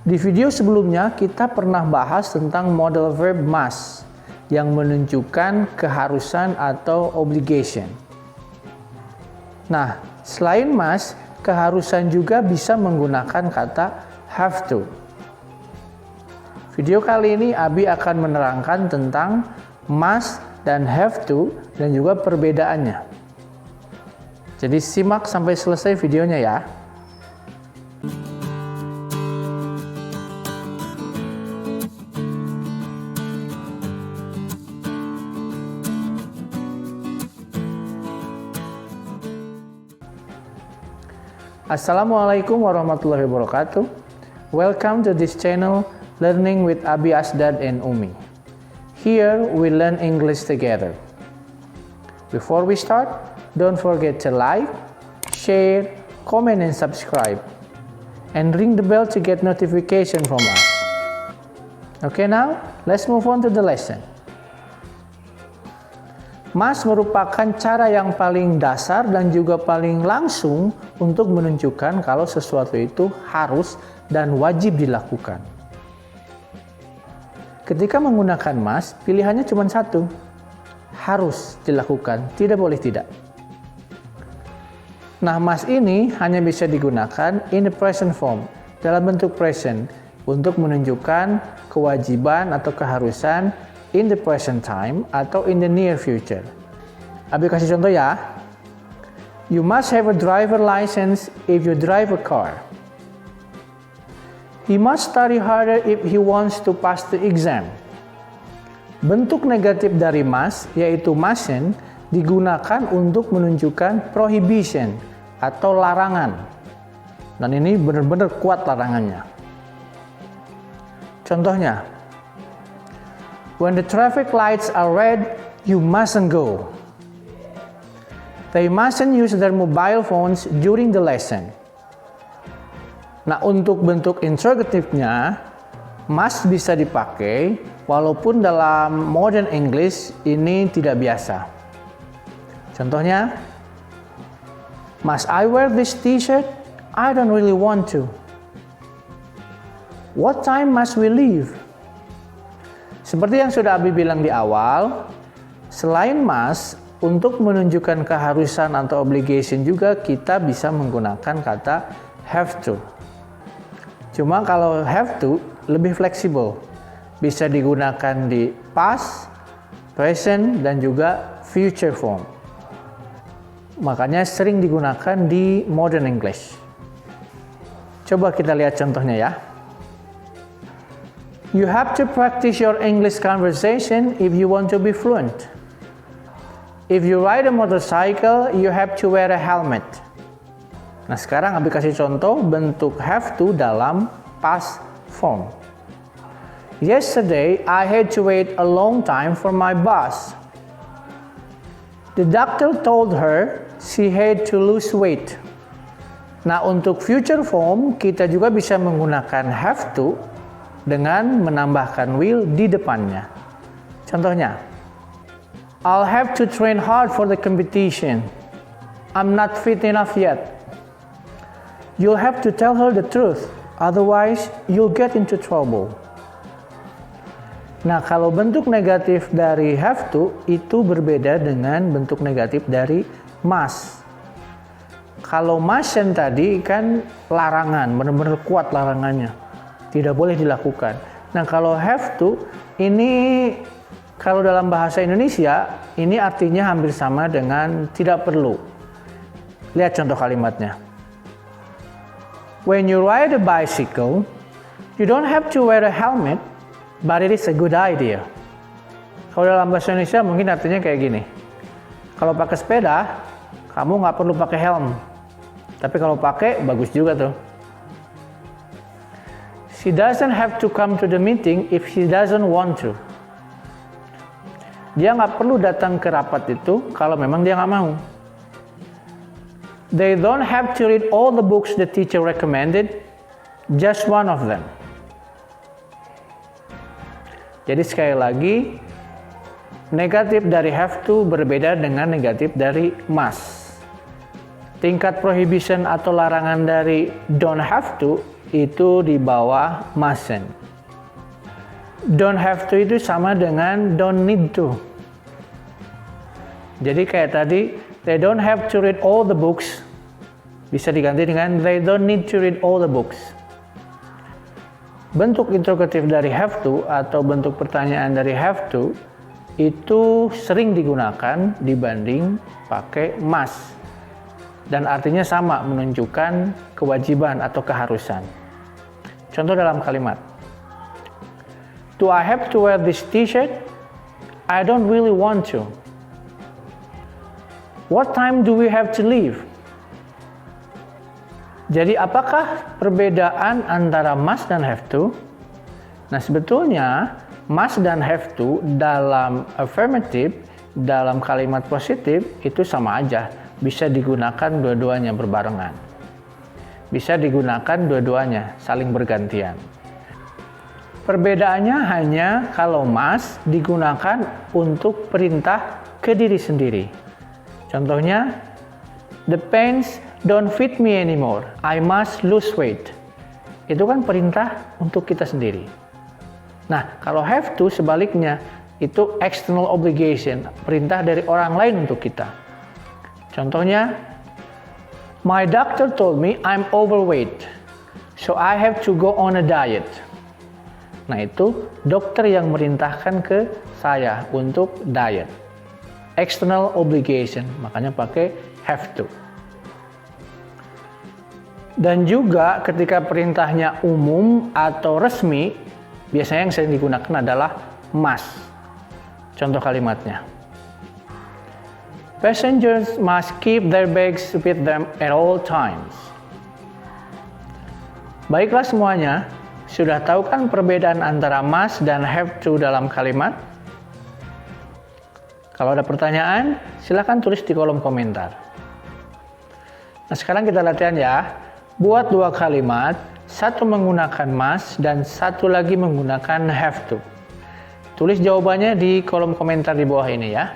Di video sebelumnya kita pernah bahas tentang modal verb must yang menunjukkan keharusan atau obligation. Nah, selain must, keharusan juga bisa menggunakan kata have to. Video kali ini Abi akan menerangkan tentang must dan have to dan juga perbedaannya. Jadi simak sampai selesai videonya ya. Assalamualaikum warahmatullahi wabarakatuh. Welcome to this channel, Learning with Abi Asdad and Umi. Here we learn English together. Before we start, don't forget to like, share, comment and subscribe. And ring the bell to get notification from us. Okay, now let's move on to the lesson. Must merupakan cara yang paling dasar dan juga paling langsung untuk menunjukkan kalau sesuatu itu harus dan wajib dilakukan. Ketika menggunakan must, pilihannya cuma satu. Harus dilakukan, tidak boleh tidak. Nah, must ini hanya bisa digunakan in the present form, dalam bentuk present, untuk menunjukkan kewajiban atau keharusan in the present time atau in the near future. Abi kasih contoh ya. You must have a driver license if you drive a car. He must study harder if he wants to pass the exam. Bentuk negatif dari must, yaitu mustn't, digunakan untuk menunjukkan prohibition atau larangan. Dan ini benar-benar kuat larangannya. Contohnya, when the traffic lights are red, you mustn't go. They mustn't use their mobile phones during the lesson. Nah, untuk bentuk interrogatifnya, must bisa dipakai walaupun dalam modern English ini tidak biasa. Contohnya, must I wear this t-shirt? I don't really want to. What time must we leave? Seperti yang sudah Abi bilang di awal, selain must, untuk menunjukkan keharusan atau obligation juga kita bisa menggunakan kata have to. Cuma kalau have to lebih fleksibel. Bisa digunakan di past, present, dan juga future form. Makanya sering digunakan di modern English. Coba kita lihat contohnya ya. You have to practice your English conversation if you want to be fluent. If you ride a motorcycle, you have to wear a helmet. Nah, sekarang Abi kasih contoh bentuk have to dalam past form. Yesterday, I had to wait a long time for my bus. The doctor told her she had to lose weight. Nah, untuk future form, kita juga bisa menggunakan have to dengan menambahkan will di depannya. Contohnya, I'll have to train hard for the competition. I'm not fit enough yet. You'll have to tell her the truth, otherwise you'll get into trouble. Nah, kalau bentuk negatif dari have to itu berbeda dengan bentuk negatif dari must. Kalau mustn't tadi kan larangan, benar-benar kuat larangannya. Tidak boleh dilakukan. Nah, kalau have to ini kalau dalam bahasa Indonesia ini artinya hampir sama dengan tidak perlu. Lihat contoh kalimatnya. When you ride a bicycle, you don't have to wear a helmet, but it is a good idea. Kalau dalam bahasa Indonesia mungkin artinya kayak gini. Kalau pakai sepeda, kamu nggak perlu pakai helm. Tapi kalau pakai, bagus juga tuh. She doesn't have to come to the meeting if she doesn't want to. Dia nggak perlu datang ke rapat itu kalau memang dia nggak mau. They don't have to read all the books the teacher recommended, just one of them. Jadi sekali lagi, negatif dari have to berbeda dengan negatif dari must. Tingkat prohibition atau larangan dari don't have to itu di bawah mustn't. Don't have to itu sama dengan don't need to. Jadi kayak tadi, they don't have to read all the books. Bisa diganti dengan they don't need to read all the books. Bentuk interrogatif dari have to atau bentuk pertanyaan dari have to itu sering digunakan dibanding pakai must. Dan artinya sama, menunjukkan kewajiban atau keharusan. Contoh dalam kalimat. Do I have to wear this t-shirt? I don't really want to. What time do we have to leave? Jadi apakah perbedaan antara must dan have to? Nah sebetulnya must dan have to dalam affirmative, dalam kalimat positif itu sama aja. Bisa digunakan dua-duanya berbarengan. Bisa digunakan dua-duanya saling bergantian. Perbedaannya hanya kalau must digunakan untuk perintah ke diri sendiri. Contohnya, the pants don't fit me anymore. I must lose weight. Itu kan perintah untuk kita sendiri. Nah, kalau have to sebaliknya, itu external obligation, perintah dari orang lain untuk kita. Contohnya, my doctor told me I'm overweight, so I have to go on a diet. Nah, itu dokter yang merintahkan ke saya untuk diet. External obligation, makanya pakai have to. Dan juga ketika perintahnya umum atau resmi, biasanya yang sering digunakan adalah must. Contoh kalimatnya. Passengers must keep their bags with them at all times. Baiklah semuanya, sudah tahu kan perbedaan antara must dan have to dalam kalimat? Kalau ada pertanyaan, silakan tulis di kolom komentar. Nah, sekarang kita latihan ya. Buat dua kalimat, satu menggunakan must dan satu lagi menggunakan have to. Tulis jawabannya di kolom komentar di bawah ini ya.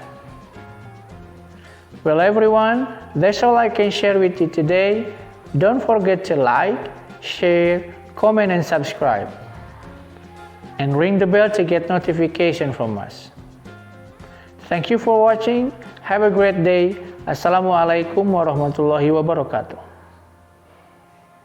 Well everyone, that's all I can share with you today. Don't forget to like, share, comment and subscribe. And ring the bell to get notification from us. Thank you for watching. Have a great day. Assalamualaikum warahmatullahi wabarakatuh.